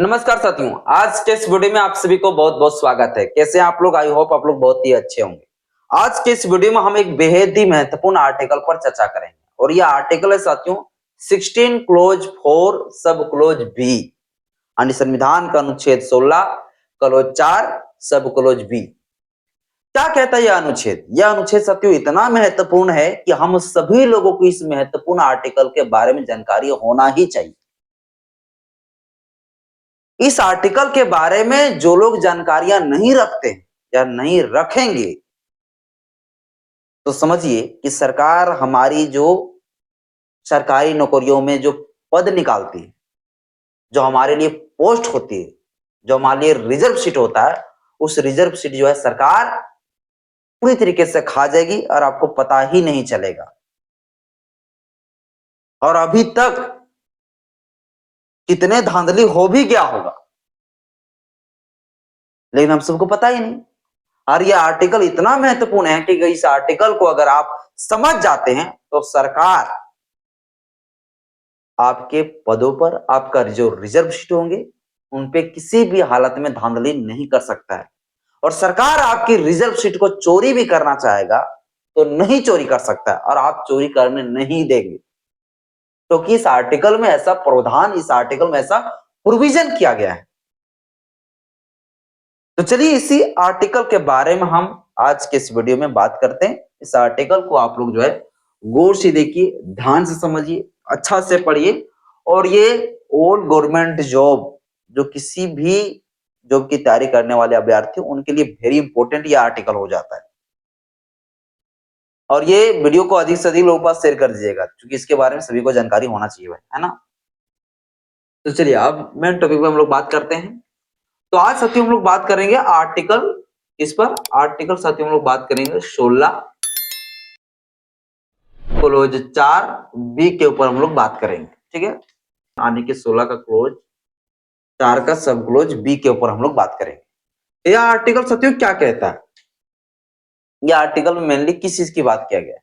नमस्कार साथियों, आज के इस वीडियो में आप सभी को बहुत बहुत स्वागत है। कैसे हैं आप लोग? आई होप आप लोग बहुत ही अच्छे होंगे। आज के इस वीडियो में हम एक बेहद ही महत्वपूर्ण आर्टिकल पर चर्चा करेंगे और यह आर्टिकल है साथियों 16 क्लोज 4 सब क्लोज बी यानी संविधान का अनुच्छेद 16 क्लोज 4 सब क्लोज बी। क्या कहता है यह अनुच्छेद? यह अनुच्छेद साथियों इतना महत्वपूर्ण है कि हम सभी लोगों को इस महत्वपूर्ण आर्टिकल के बारे में जानकारी होना ही चाहिए। इस आर्टिकल के बारे में जो लोग जानकारियां नहीं रखते या नहीं रखेंगे तो समझिए कि सरकार हमारी जो सरकारी नौकरियों में जो पद निकालती है, जो हमारे लिए पोस्ट होती है, जो हमारे लिए रिजर्व सीट होता है, उस रिजर्व सीट जो है सरकार पूरी तरीके से खा जाएगी और आपको पता ही नहीं चलेगा। और अभी तक कितने धांधली हो भी गया होगा, लेकिन हम सबको पता ही नहीं। और यह आर्टिकल इतना महत्वपूर्ण है कि इस आर्टिकल को अगर आप समझ जाते हैं तो सरकार आपके पदों पर आपका जो रिजर्व सीट होंगे उन पे किसी भी हालत में धांधली नहीं कर सकता है। और सरकार आपकी रिजर्व सीट को चोरी भी करना चाहेगा तो नहीं चोरी कर सकता है और आप चोरी करने नहीं देंगे, क्योंकि तो इस आर्टिकल में ऐसा प्रावधान, इस आर्टिकल में ऐसा प्रोविजन किया गया है। तो चलिए इसी आर्टिकल के बारे में हम आज के इस वीडियो में बात करते हैं। इस आर्टिकल को आप लोग जो है गौर से देखिए, ध्यान से समझिए, अच्छा से पढ़िए। और ये ऑल गवर्नमेंट जॉब, जो किसी भी जॉब की तैयारी करने वाले अभ्यर्थी उनके लिए वेरी इंपॉर्टेंट ये आर्टिकल हो जाता है। और ये वीडियो को अधिक से अधिक लोगों के पास शेयर कर दीजिएगा, क्योंकि इसके बारे में सभी को जानकारी होना चाहिए, है ना। तो चलिए अब मेन टॉपिक पे हम लोग बात करते हैं। तो आज साथियों हम लोग बात करेंगे आर्टिकल, इस पर आर्टिकल साथियों हम लोग बात करेंगे 16 क्लोज 4 बी के ऊपर हम लोग बात करेंगे, ठीक है। यानी कि 16 का क्लोज 4 का सब क्लोज बी के ऊपर हम लोग बात करेंगे। यह आर्टिकल साथियों क्या कहता है? यह आर्टिकल में मेनली किस चीज की बात किया गया है?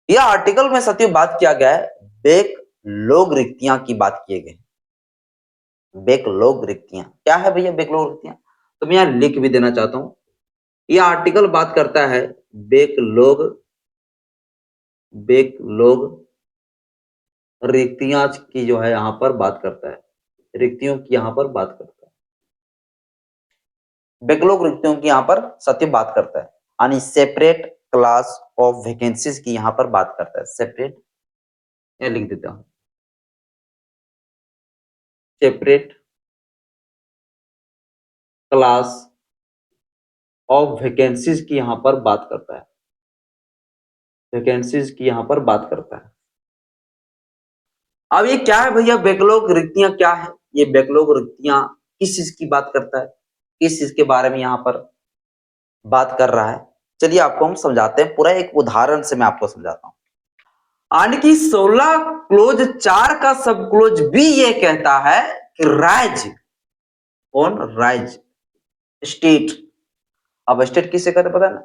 यह आर्टिकल में साथियों बात किया गया है बैकलॉग रिक्तियां की बात किए गए। बैकलॉग रिक्तियां क्या है भैया? बैकलॉग रिक्तियां तो मैं यहां लिख भी देना चाहता हूं। यह आर्टिकल बात करता है बैकलॉग रिक्तियां की जो है यहां पर बात करता है, रिक्तियों की यहां पर बात करता है। बैकलॉग रिक्तियों की यहां पर सत्य बात करता है, यानी सेपरेट क्लास ऑफ वैकेंसीज की यहां पर बात करता है। सेपरेट, ये लिख देता हूं, सेपरेट क्लास ऑफ वैकेंसीज की यहां पर बात करता है, वैकेंसीज की यहां पर बात करता है। अब ये क्या है भैया? बैकलॉग रिक्तियां क्या है? ये बैकलॉग रिक्तियां किस चीज की बात करता है, किस चीज के बारे में यहां पर बात कर रहा है? चलिए आपको हम समझाते हैं, पूरा एक उदाहरण से मैं आपको समझाता हूं। यानी कि 16 क्लोज 4 का सब क्लोज बी ये कहता है कि राज्य, कौन? राज्य, स्टेट। अब स्टेट किसे कहते पता है ना?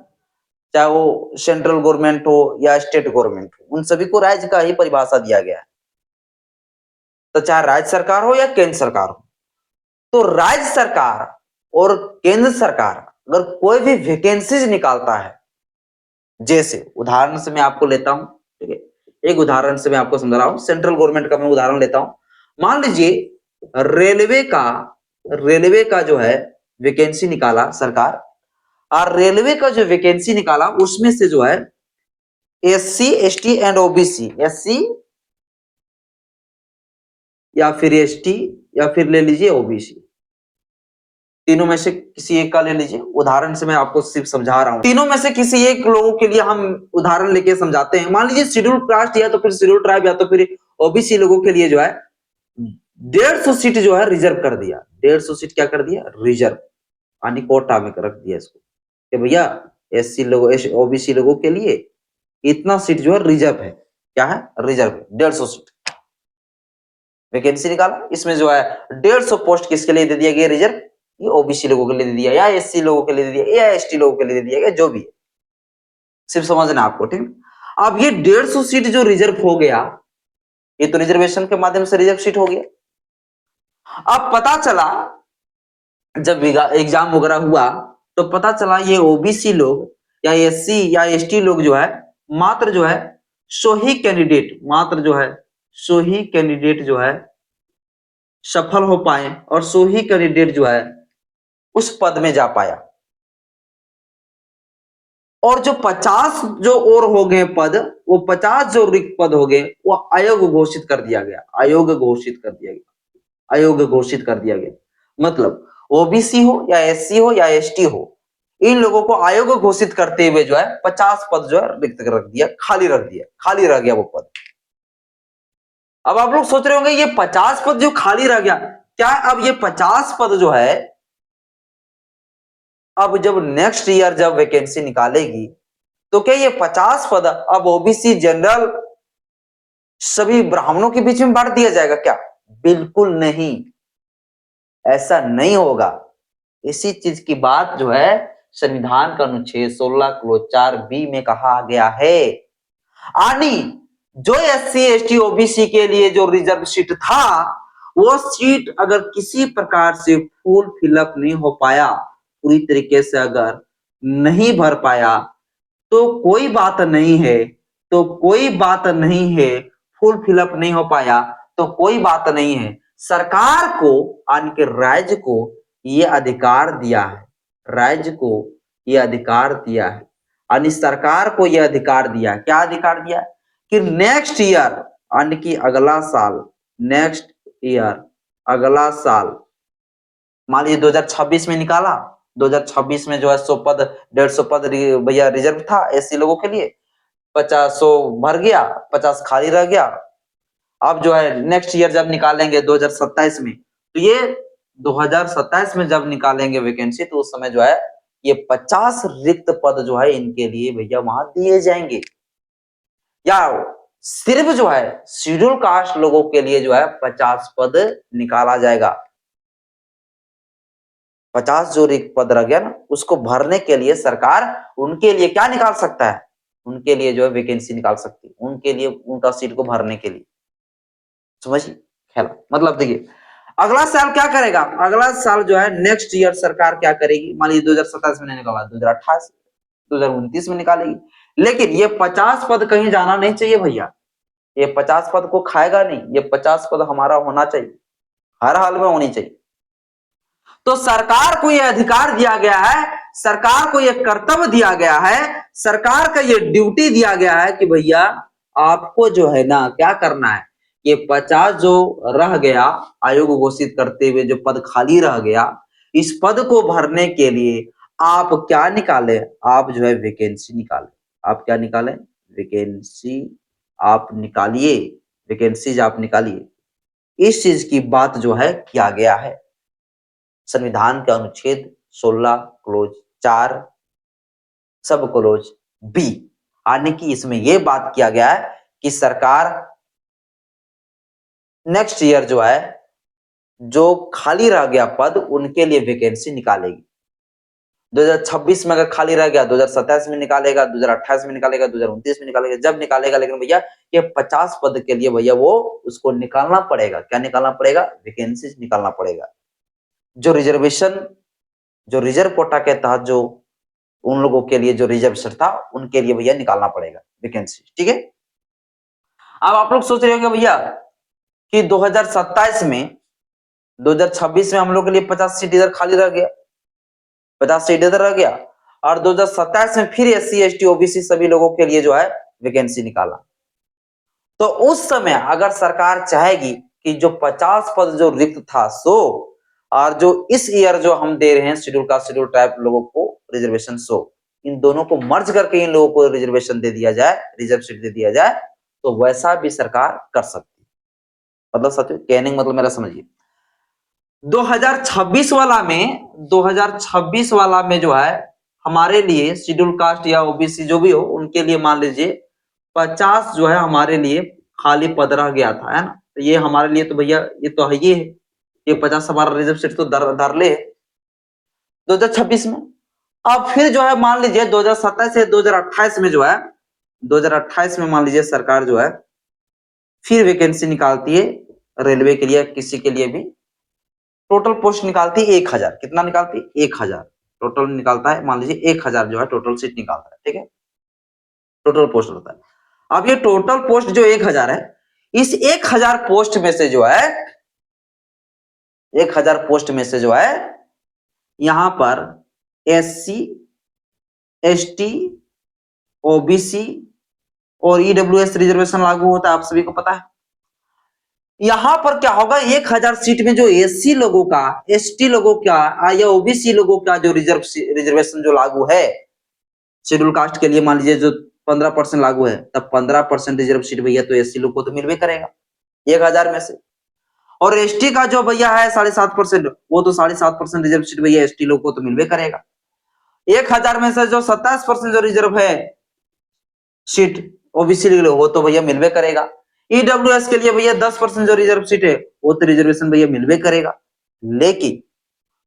चाहे वो सेंट्रल गवर्नमेंट हो या स्टेट गवर्नमेंट हो, उन सभी को राज्य का ही परिभाषा दिया गया है। तो चाहे राज्य सरकार हो या केंद्र सरकार हो, तो राज्य सरकार और केंद्र सरकार अगर कोई भी वैकेंसीज निकालता है, जैसे उदाहरण से मैं आपको लेता हूं, ठीक है, एक उदाहरण से मैं आपको समझा रहा हूं, सेंट्रल गवर्नमेंट का मैं उदाहरण लेता हूं। मान लीजिए रेलवे का जो है वैकेंसी निकाला सरकार, और रेलवे का जो वैकेंसी निकाला उसमें से जो है SC ST and OBC, SC या फिर एसटी या फिर ले लीजिए ओबीसी, तीनों में से किसी एक का ले लीजिए। उदाहरण से मैं आपको सिर्फ समझा रहा हूं, तीनों में से किसी एक लोगों के लिए हम उदाहरण लेके समझाते हैं। मान लीजिए शेड्यूल कास्ट या तो फिर शेड्यूल ट्राइब या तो फिर ओबीसी लोगों के लिए जो है 150 सीट जो है रिजर्व कर दिया। 150 सीट क्या कर दिया? रिजर्व, यानी कोटा में रख दिया इसको कि भैया एससी लोगों, ओबीसी लोगों के लिए इतना सीट जो है रिजर्व है। क्या है? रिजर्व है। 150 सीट वैकेंसी निकाला, इसमें जो है 150 पोस्ट किसके लिए दे दिया गया रिजर्व? ये ओबीसी लोगों के लिए दे दिया, या एससी लोगों के लिए दे दिया, या एसटी लोगों के लिए दे दिया गया, जो भी है, सिर्फ समझना आपको, ठीक। अब ये 150 सीट जो रिजर्व हो गया, ये तो रिजर्वेशन के माध्यम से रिजर्व सीट हो गया। अब पता चला जब एग्जाम वगैरह हुआ तो पता चला ये ओबीसी लोग या एससी या एसटी लोग जो है मात्र जो है 100 ही कैंडिडेट मात्र जो है 100 ही कैंडिडेट जो है सफल हो पाए और 100 ही कैंडिडेट जो है उस पद में जा पाया। और जो 50 जो और हो गए पद, वो 50 जो रिक्त पद हो गए वो आयोग घोषित कर दिया गया, आयोग घोषित कर दिया गया, आयोग घोषित कर दिया गया। मतलब ओबीसी हो या एससी हो या एसटी हो, इन लोगों को आयोग घोषित करते हुए जो है 50 पद जो है रिक्त रख दिया, खाली रख दिया, खाली रह गया वो पद। अब आप लोग सोच रहे होंगे ये 50 पद जो खाली रह गया, क्या अब ये 50 पद जो है अब जब नेक्स्ट ईयर जब वैकेंसी निकालेगी तो क्या ये 50 पद अब ओबीसी जनरल सभी ब्राह्मणों के बीच में बांट दिया जाएगा क्या? बिल्कुल नहीं, ऐसा नहीं होगा। इसी चीज की बात जो है संविधान का अनुच्छेद 16 क्लोज 4 बी में कहा गया है। यानी जो एससी एसटी ओबीसी के लिए जो रिजर्व सीट था, वो सीट अगर किसी प्रकार से फुल फिलअप नहीं हो पाया, पूरी तरीके से अगर नहीं भर पाया तो कोई बात नहीं है, तो कोई बात नहीं है, फुल फिलअप नहीं हो पाया तो कोई बात नहीं है। सरकार को यानी कि राज्य को ये अधिकार दिया है, राज्य को ये अधिकार दिया है, यानी सरकार को ये अधिकार दिया, क्या अधिकार दिया कि नेक्स्ट ईयर यानी कि अगला साल, नेक्स्ट ईयर अगला साल, मान लीजिए 2026 में निकाला, 2026 में जो है 100 पद 150 पद भैया रिजर्व था एससी लोगों के लिए, 50 भर गया, 50 खाली रह गया। अब जो है नेक्स्ट ईयर जब निकालेंगे 2027 में, तो ये 2027 में जब निकालेंगे वैकेंसी तो उस समय जो है ये 50 रिक्त पद जो है इनके लिए भैया वहां दिए जाएंगे। या सिर्फ जो है शेड्यूल कास्ट लोगों के लिए जो है 50 पद निकाला जाएगा। 50 जो रिक्त पद रह गया ना, उसको भरने के लिए सरकार उनके लिए क्या निकाल सकता है, उनके लिए जो है वैकेंसी निकाल सकती है, उनके लिए उनका सीट को भरने के लिए। समझिए ख्याल, मतलब देखिए अगला साल क्या करेगा, अगला साल जो है नेक्स्ट ईयर सरकार क्या करेगी, मान लीजिए 2027 में नहीं निकाला, 2028 2029 में निकालेगी। लेकिन ये 50 पद कहीं जाना नहीं चाहिए भैया, ये 50 पद को खाएगा नहीं, ये 50 पद हमारा होना चाहिए, हर हाल में होनी चाहिए। तो सरकार को यह अधिकार दिया गया है, सरकार को यह कर्तव्य दिया गया है, सरकार का यह ड्यूटी दिया गया है कि भैया आपको जो है ना क्या करना है, ये 50 जो रह गया आयोग घोषित करते हुए जो पद खाली रह गया, इस पद को भरने के लिए आप क्या निकाले, आप जो है वैकेंसी निकाले। आप क्या निकाले, वैकेंसी आप निकालिए, वैकेंसीज आप निकालिए। इस चीज की बात जो है किया गया है संविधान के अनुच्छेद 16 क्लोज 4 सब क्लोज बी, यानी कि इसमें यह बात किया गया है कि सरकार नेक्स्ट ईयर जो है जो खाली रह गया पद उनके लिए वैकेंसी निकालेगी। 2026 में अगर खाली रह गया 2027 में निकालेगा, 2028 में निकालेगा, 2029 में निकालेगा, जब निकालेगा। लेकिन भैया ये 50 पद के लिए भैया वो उसको निकालना पड़ेगा, क्या निकालना पड़ेगा, वैकेंसी निकालना पड़ेगा। जो रिजर्वेशन, जो रिजर्व कोटा के तहत जो उन लोगों के लिए जो रिजर्वेशन था उनके लिए भैया निकालना पड़ेगा वैकेंसी, ठीक है। अब आप लोग सोच रहे होंगे भैया कि 2027 में 2026 में हम लोग के लिए 50 सीट इधर खाली रह गया, 50 सीट इधर रह गया, और 2027 में फिर एससी एसटी ओबीसी सभी लोगों के लिए जो है वैकेंसी निकाला। तो उस समय अगर सरकार चाहेगी कि जो 50 पद जो रिक्त था सो, और जो इस ईयर जो हम दे रहे हैं शेड्यूल कास्ट शेड्यूल ट्राइब लोगों को रिजर्वेशन सो, इन दोनों को मर्ज करके इन लोगों को रिजर्वेशन दे दिया जाए, रिजर्व सीट दे दिया जाए, तो वैसा भी सरकार कर सकती है। मतलब सच कहने मतलब मेरा समझिए 2026 वाला में 2026 वाला में जो है हमारे लिए शेड्यूल कास्ट या ओबीसी जो भी हो उनके लिए मान लीजिए 50 जो है हमारे लिए खाली पद रह गया था, है ना। तो ये हमारे लिए तो भैया ये तो है, ये 50 हमारा रिजर्व सीट तो दर ले 2026 में। अब फिर जो है मान लीजिए 2027 से 2028 में जो है 2028 में मान लीजिए सरकार जो है फिर वैकेंसी निकालती है रेलवे के लिए, किसी के लिए भी, टोटल पोस्ट निकालती है 1000। कितना निकालती है? 1000 टोटल निकालता है। मान लीजिए 1000 जो है टोटल सीट निकालता है, ठीक है, टोटल पोस्ट होता है। अब ये टोटल पोस्ट जो 1000 है, इस 1000 पोस्ट में से जो है 1000 पोस्ट में से जो है यहां पर SC, ST, OBC और EWS रिजर्वेशन लागू होता है, आप सभी को पता है। यहां पर क्या होगा, 1000 सीट में जो SC लोगों का, ST लोगों का या OBC लोगों का जो रिजर्वेशन जो लागू है शेड्यूल कास्ट के लिए, मान लीजिए जो 15% लागू है, तब 15% रिजर्व सीट भैया तो SC लोग को तो मिलवे करेगा 1000 में से। और ST का जो भैया है 7.5%, वो तो 7.5% रिजर्व सीट भैया ST लोग को तो मिलवे करेगा। 1000 में से जो 27% जो रिजर्व है सीट OBC के लिए, वो तो भैया मिलवे करेगा। EWS के लिए भैया 10% जो रिजर्व सीट है, वो तो रिजर्वेशन भैया मिलवे करेगा। लेकिन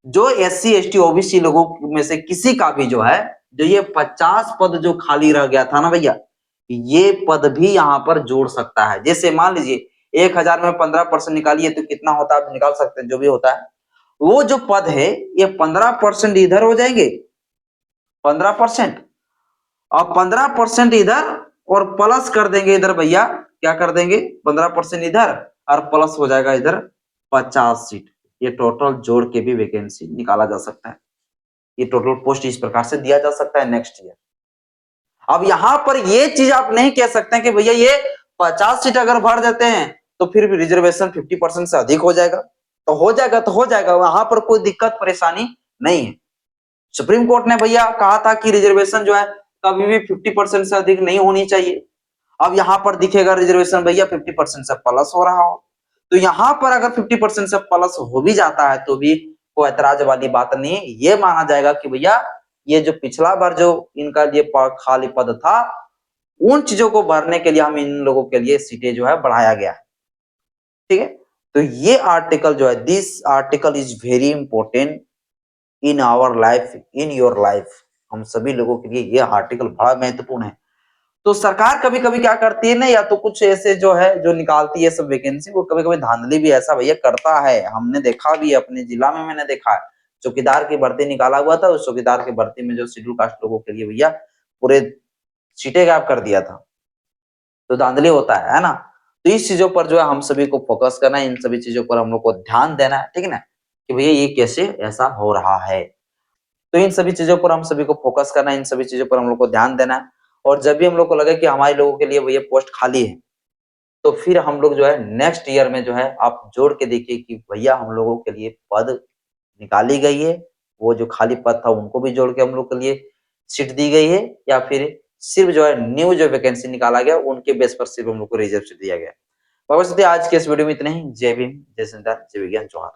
जो SC, ST, OBC लोगों में से किसी का भी जो है, जो ये 50 पद जो खाली रह गया था ना भैया, ये पद भी यहाँ पर जोड़ सकता है। जैसे मान लीजिए 1000 में 15% निकालिए तो कितना होता है, आप निकाल सकते हैं, जो भी होता है। वो जो पद है ये 15% इधर हो जाएंगे, 15%, और 15% इधर, और प्लस कर देंगे इधर भैया, क्या कर देंगे, 15% इधर और प्लस हो जाएगा इधर 50 सीट। ये टोटल जोड़ के भी वैकेंसी निकाला जा सकता है। ये टोटल पोस्ट इस प्रकार से दिया जा सकता है नेक्स्ट ईयर। अब यहां पर ये चीज आप नहीं कह सकते हैं कि भैया ये 50 सीट अगर भर देते हैं तो फिर भी रिजर्वेशन 50% से अधिक हो जाएगा। तो हो जाएगा, तो हो जाएगा, वहां पर कोई दिक्कत परेशानी नहीं है। सुप्रीम कोर्ट ने भैया कहा था कि रिजर्वेशन जो है कभी भी 50% से अधिक नहीं होनी चाहिए। अब यहां पर दिखेगा रिजर्वेशन भैया 50% से प्लस हो रहा हो, तो यहां पर अगर 50% से प्लस हो भी जाता है तो भी कोई ऐतराज वाली बात नहीं है। ये माना जाएगा कि भैया ये जो पिछला बार जो इनका ये खाली पद था, उन चीजों को भरने के लिए हम इन लोगों के लिए सीटें जो है बढ़ाया गया है, ठीक है। तो ये आर्टिकल जो है, this article is very important in our life, in your life. हम सभी लोगों के लिए ये आर्टिकल बड़ा महत्वपूर्ण है। तो सरकार कभी कभी क्या करती है ना, या तो कुछ ऐसे जो है जो निकालती है सब वैकेंसी, वो कभी कभी धांधली भी ऐसा भैया करता है। हमने देखा भी अपने जिला में, मैंने देखा है चौकीदार की भर्ती निकाला हुआ था, उस चौकीदार की भर्ती में जो शेड्यूल कास्ट लोगों के लिए भैया पूरे सीटें गायब कर दिया था। तो धांधली होता है ना। तो इस चीजों पर जो है हम सभी को फोकस करना है, इन सभी चीजों पर हम लोग को ध्यान देना है, ठीक है ना, कि भैया ये कैसे ऐसा हो रहा है। तो इन सभी चीजों पर हम सभी को फोकस करना है, इन सभी चीजों पर हम लोग को ध्यान देना है। और जब भी हम लोग को लगे कि हमारे लोगों के लिए भैया पोस्ट खाली है, तो फिर हम लोग जो है नेक्स्ट ईयर में जो है आप जोड़ के देखिए कि भैया हम लोगों के लिए पद निकाली गई है, वो जो खाली पद था उनको भी जोड़ के हम लोग के लिए सीट दी गई है, या फिर सिर्फ जो है न्यू जो वैकेंसी निकाला गया उनके बेस पर सिर्फ हम लोग को रिजर्व सीट दिया गया। बाबा आज के इस वीडियो में इतना ही। जय भीम, जय संविधान, जय विज्ञान, जोहार।